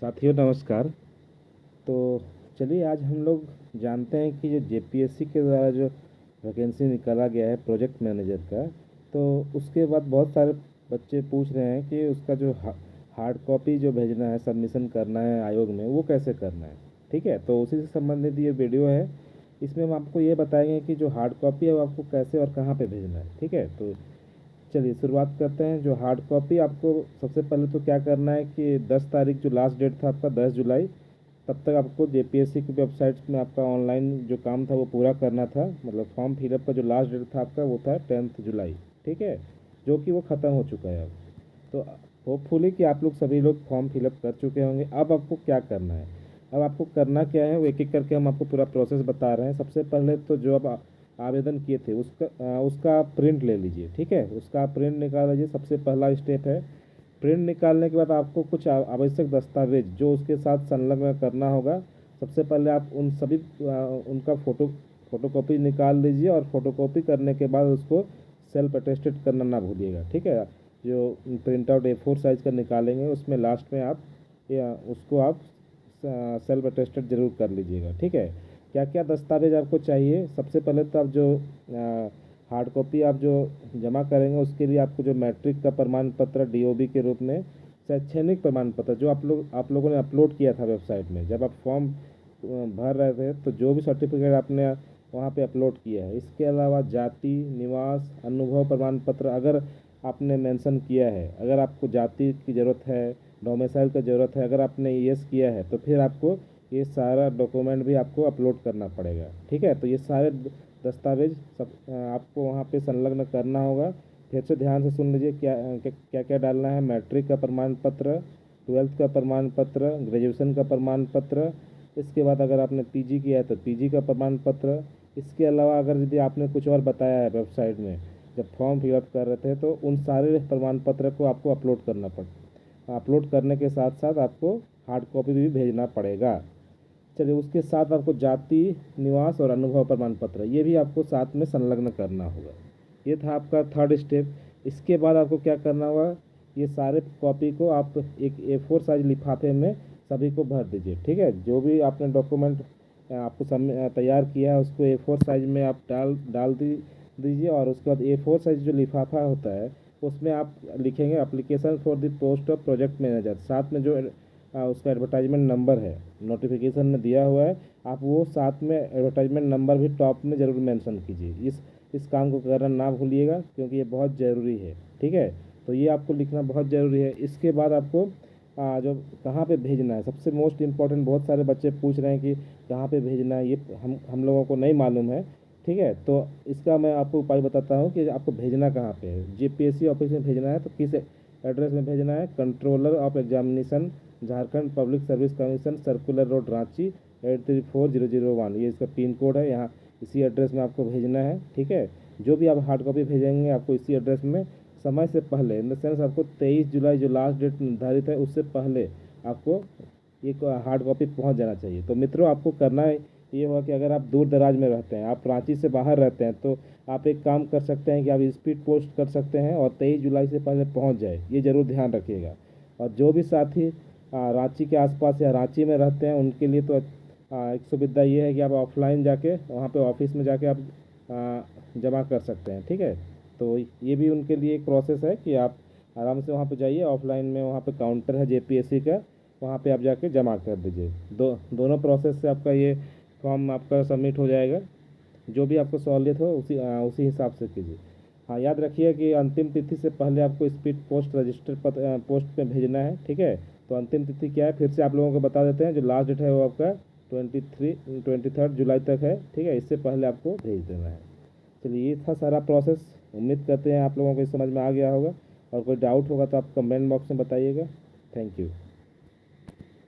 साथियों नमस्कार। तो चलिए आज हम लोग जानते हैं कि जो जेपीएससी के द्वारा जो वैकेंसी निकाला गया है प्रोजेक्ट मैनेजर का, तो उसके बाद बहुत सारे बच्चे पूछ रहे हैं कि उसका जो हार्ड कॉपी जो भेजना है, सबमिशन करना है आयोग में, वो कैसे करना है। ठीक है, तो उसी से संबंधित ये वीडियो है। इसमें हम आपको ये बताएंगे कि जो हार्ड कॉपी है वो आपको कैसे और कहाँ पे भेजना है। ठीक है, तो चलिए शुरुआत करते हैं। जो हार्ड कॉपी आपको सबसे पहले तो क्या करना है कि 10 तारीख जो लास्ट डेट था आपका 10 जुलाई, तब तक आपको जेपीएससी की वेबसाइट में आपका ऑनलाइन जो काम था वो पूरा करना था। मतलब फॉर्म फिलअप का जो लास्ट डेट था आपका वो था 10 जुलाई। ठीक है, जो कि वो ख़त्म हो चुका है अब। तो होपफुली कि आप लोग सभी लोग फॉर्म फिलअप कर चुके होंगे। अब आपको क्या करना है, अब आपको करना क्या है वो एक एक करके हम आपको पूरा प्रोसेस बता रहे हैं। सबसे पहले तो जो अब आवेदन किए थे उसका प्रिंट ले लीजिए। ठीक है, उसका प्रिंट निकाल लीजिए, सबसे पहला स्टेप है। प्रिंट निकालने के बाद आपको कुछ आवश्यक दस्तावेज जो उसके साथ संलग्न करना होगा। सबसे पहले आप उन सभी उनका फोटोकॉपी निकाल लीजिए, और फोटोकॉपी करने के बाद उसको सेल्फ अटेस्टेड करना ना भूलिएगा। ठीक है, जो प्रिंट आउट A4 साइज़ का निकालेंगे उसमें लास्ट में आप उसको आप सेल्फ अटेस्टेड जरूर कर लीजिएगा। ठीक है, क्या क्या दस्तावेज आपको चाहिए। सबसे पहले तो आप जो हार्ड कॉपी आप जो जमा करेंगे उसके लिए आपको जो मैट्रिक का प्रमाण पत्र डीओबी के रूप में, शैक्षणिक प्रमाण पत्र जो आप लोगों ने अपलोड किया था वेबसाइट में जब आप फॉर्म भर रहे थे, तो जो भी सर्टिफिकेट आपने वहाँ पे अपलोड किया है। इसके अलावा जाति, निवास, अनुभव प्रमाण पत्र अगर आपने मेंशन किया है, अगर आपको जाति की ज़रूरत है, डोमिसाइल का ज़रूरत है, अगर आपने यस किया है तो फिर आपको ये सारा डॉक्यूमेंट भी आपको अपलोड करना पड़ेगा। ठीक है, तो ये सारे दस्तावेज सब आपको वहाँ पे संलग्न करना होगा। फिर से ध्यान से सुन लीजिए क्या क्या डालना है। मैट्रिक का प्रमाण पत्र, 12th का प्रमाण पत्र, ग्रेजुएशन का प्रमाण पत्र, इसके बाद अगर आपने पीजी किया है तो पीजी का प्रमाण पत्र। इसके अलावा अगर यदि आपने कुछ और बताया है वेबसाइट में जब फॉर्म फिलअप कर रहे थे, तो उन सारे प्रमाण पत्र को आपको अपलोड करना पड़ेगा। अपलोड करने के साथ साथ आपको हार्ड कॉपी भी भेजना पड़ेगा। चलिए, उसके साथ आपको जाति, निवास और अनुभव प्रमाण पत्र ये भी आपको साथ में संलग्न करना होगा। ये था आपका थर्ड स्टेप। इसके बाद आपको क्या करना होगा, ये सारे कॉपी को आप एक A4 साइज लिफाफे में सभी को भर दीजिए। ठीक है, जो भी आपने डॉक्यूमेंट आपको तैयार किया है उसको A4 साइज में आप डाल दीजिए। और उसके बाद A4 साइज जो लिफाफा होता है उसमें आप लिखेंगे application for the post of project manager. साथ में जो उसका एडवर्टाइजमेंट नंबर है नोटिफिकेशन में दिया हुआ है, आप वो साथ में एडवर्टाइजमेंट नंबर भी टॉप में ज़रूर मेंशन कीजिए। इस काम को करना ना भूलिएगा क्योंकि ये बहुत ज़रूरी है। ठीक है, तो ये आपको लिखना बहुत ज़रूरी है। इसके बाद आपको जो कहाँ पे भेजना है, सबसे मोस्ट इम्पॉर्टेंट, बहुत सारे बच्चे पूछ रहे हैं कि कहाँ पे भेजना है, ये हम लोगों को नहीं मालूम है। ठीक है, तो इसका मैं आपको उपाय बताता हूँ कि आपको भेजना कहाँ पे है। जेपीएससी ऑफिस में भेजना है तो किस एड्रेस में भेजना है, controller of examination, Jharkhand public service commission, circular road, Ranchi 834001, ये इसका पिन कोड है। यहाँ इसी एड्रेस में आपको भेजना है। ठीक है, जो भी आप हार्ड कॉपी भेजेंगे आपको इसी एड्रेस में समय से पहले, इन द सेंस आपको 23 जुलाई जो लास्ट डेट निर्धारित है उससे पहले आपको ये हार्ड कॉपी पहुंच जाना चाहिए। तो मित्रों, आपको करना है ये होगा कि अगर आप दूर दराज में रहते हैं, आप रांची से बाहर रहते हैं, तो आप एक काम कर सकते हैं कि आप स्पीड पोस्ट कर सकते हैं और 23 जुलाई से पहले पहुंच जाए, ये ज़रूर ध्यान रखिएगा। और जो भी साथी रांची के आसपास या रांची में रहते हैं उनके लिए तो एक सुविधा ये है कि आप ऑफलाइन जाके वहाँ पे ऑफिस में जाके आप जमा कर सकते हैं। ठीक है, तो ये भी उनके लिए एक प्रोसेस है कि आप आराम से वहाँ पे जाइए ऑफलाइन में, वहाँ पे काउंटर है जेपीएससी का, वहाँ पे आप जाके जमा कर दीजिए। दोनों प्रोसेस से आपका ये फॉर्म आपका सबमिट हो जाएगा। जो भी आपको सहूलियत हो उसी हिसाब से कीजिए। हाँ, याद रखिए कि अंतिम तिथि से पहले आपको स्पीड पोस्ट रजिस्टर पोस्ट में भेजना है। ठीक है, तो अंतिम तिथि क्या है फिर से आप लोगों को बता देते हैं। जो लास्ट डेट है वो आपका 23 जुलाई तक है। ठीक है, इससे पहले आपको भेज देना है। चलिए, ये था सारा प्रोसेस। उम्मीद करते हैं आप लोगों को इस समझ में आ गया होगा, और कोई डाउट होगा तो आप कमेंट बॉक्स में बताइएगा। Thank you.